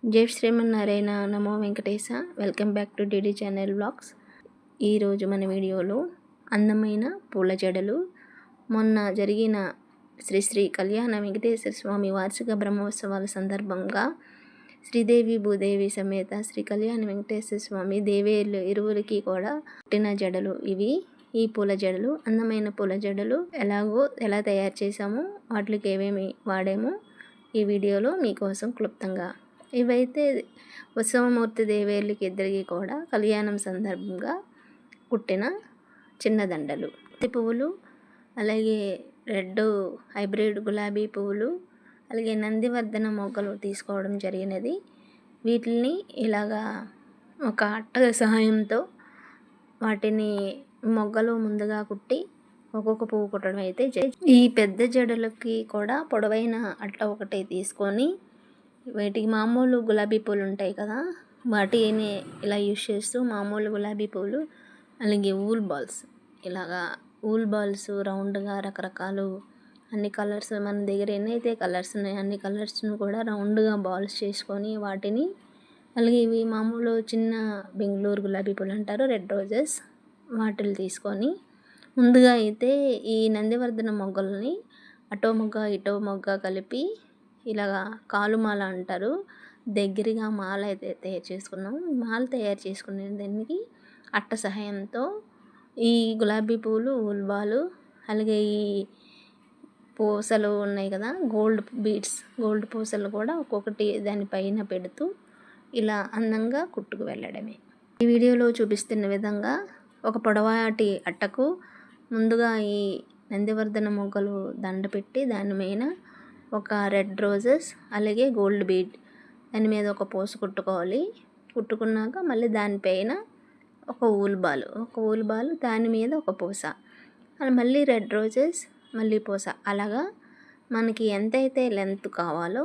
జై శ్రీమన్నారాయణ. నమో Venkatesha. Welcome back to DD channel vlogs. ఈరోజు మన వీడియోలో అందమైన పూల జడలు. మొన్న జరిగిన శ్రీ శ్రీ కళ్యాణ వెంకటేశ్వర స్వామి వార్షిక బ్రహ్మోత్సవాల సందర్భంగా శ్రీదేవి భూదేవి సమేత శ్రీ కళ్యాణ వెంకటేశ్వర స్వామి దేవేళ్ళు ఇరువురికి కూడా పుట్టిన జడలు ఇవి. ఈ పూల జడలు, అందమైన పూల జడలు ఎలా తయారు చేసామో, వాటికి ఏమేమి వాడామో ఈ వీడియోలో మీకోసం క్లుప్తంగా. ఇవైతే ఉత్సవమూర్తి దేవేళ్ళకి ఇద్దరికి కూడా కళ్యాణం సందర్భంగా కుట్టిన చిన్న దండలు. పువ్వులు, అలాగే రెడ్ హైబ్రిడ్ గులాబీ పువ్వులు, అలాగే నందివర్ధన మొగ్గలు తీసుకోవడం జరిగినది. వీటిని ఇలాగా ఒక అట్ట సహాయంతో వాటిని మొగ్గలు ముందుగా కుట్టి ఒక్కొక్క పువ్వు కుట్టడం అయితే ఈ పెద్ద జడలకి కూడా పొడవైన అట్ట ఒకటి తీసుకొని వీటికి మామూలు గులాబీ పూలు ఉంటాయి కదా, వాటిని ఇలా యూజ్ చేస్తూ మామూలు గులాబీ పూలు, అలాగే ఊల్ బాల్స్ రౌండ్గా రకరకాలు అన్ని కలర్స్ మన దగ్గర ఎన్నైతే కలర్స్ ఉన్నాయో అన్ని కలర్స్ను కూడా రౌండ్గా బాల్స్ చేసుకొని వాటిని, అలాగే ఇవి మామూలు చిన్న బెంగళూరు గులాబీ పూలు అంటారు, రెడ్ రోజెస్, వాటిని తీసుకొని ముందుగా అయితే ఈ నందివర్ధన మొగ్గల్ని అటో మొగ్గ ఇటో మొగ్గ కలిపి ఇలాగా కాలుమాల అంటారు, దగ్గరగా మాల అయితే తయారు చేసుకున్నాం. మాల తయారు చేసుకునే దానికి అట్ట సహాయంతో ఈ గులాబీ పూలు, ఉల్బాలు, అలాగే ఈ పూసలు ఉన్నాయి కదా, గోల్డ్ పూసలు కూడా ఒక్కొక్కటి దానిపైన పెడుతూ ఇలా అందంగా కుట్టుకు వెళ్ళడమే. ఈ వీడియోలో చూపిస్తున్న విధంగా ఒక పొడవాటి అట్టకు ముందుగా ఈ నందివర్ధన మొగ్గలు దండ పెట్టి దాని మీద ఒక రెడ్ రోజెస్, అలాగే గోల్డ్ బీడ్, దాని మీద ఒక పూస కుట్టుకోవాలి. కుట్టుకున్నాక మళ్ళీ దానిపైన ఒక ఊల్ బాల్, దాని మీద ఒక పూస, మళ్ళీ రెడ్ రోజెస్, మళ్ళీ పూస, అలాగా మనకి ఎంతైతే లెంత్ కావాలో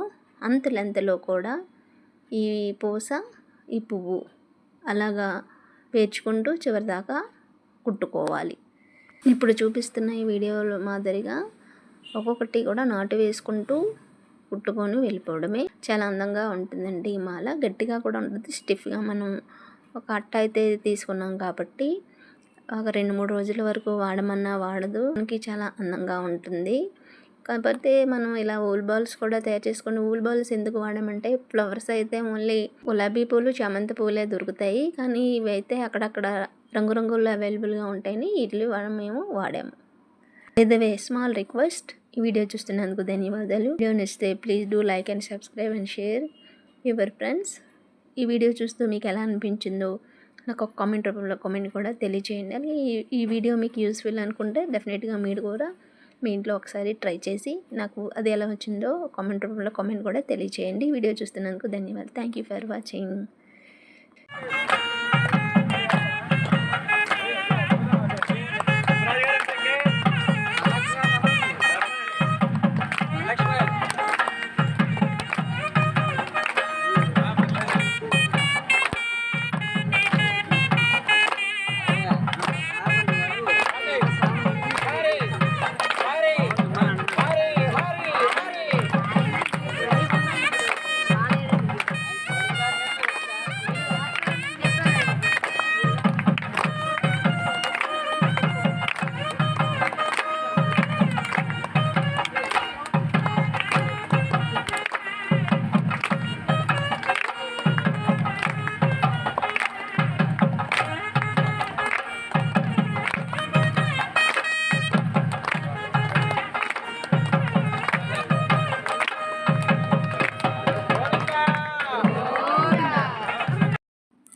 అంత లెంత్లో కూడా ఈ పూస, ఈ పువ్వు అలాగా పేర్చుకుంటూ చివరిదాకా కుట్టుకోవాలి. ఇప్పుడు చూపిస్తున్న ఈ వీడియోలో మాదిరిగా ఒక్కొక్కటి కూడా నాటు వేసుకుంటూ కుట్టుకొని వెళ్ళిపోవడమే. చాలా అందంగా ఉంటుందండి ఈ మాల. గట్టిగా కూడా ఉంటుంది, స్టిఫ్గా. మనం ఒక అట్ట అయితే తీసుకున్నాం కాబట్టి ఒక 2-3 రోజుల వరకు వాడమన్నా వాడదు, మనకి చాలా అందంగా ఉంటుంది. కాకపోతే మనం ఇలా ఊల్ బాల్స్ కూడా తయారు చేసుకుని, ఊల్ బాల్స్ ఎందుకు వాడామంటే ఫ్లవర్స్ అయితే ఓన్లీ గులాబీ పూలు, చామంతి పూలే దొరుకుతాయి, కానీ ఇవి అయితే అక్కడక్కడ రంగురంగుల్లో అవైలబుల్గా ఉంటాయని వీటిని మేము వాడాము. By the way, small request, ఈ వీడియో చూస్తున్నందుకు ధన్యవాదాలు. వీడియో నచ్చితే please do like and subscribe and share your friends. ఈ వీడియో చూస్తూ మీకు ఎలా అనిపించిందో నాకు ఒక కామెంట్ రూపంలో కామెంట్ కూడా తెలియజేయండి. అలాగే ఈ వీడియో మీకు యూస్ఫుల్ అనుకుంటే డెఫినెట్గా మీరు కూడా మీ ఇంట్లో ఒకసారి ట్రై చేసి నాకు అది ఎలా వచ్చిందో కామెంట్ రూపంలో కామెంట్ కూడా తెలియజేయండి. వీడియో చూస్తున్నందుకు ధన్యవాదాలు. Thank you for watching.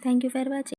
Thank you for watching.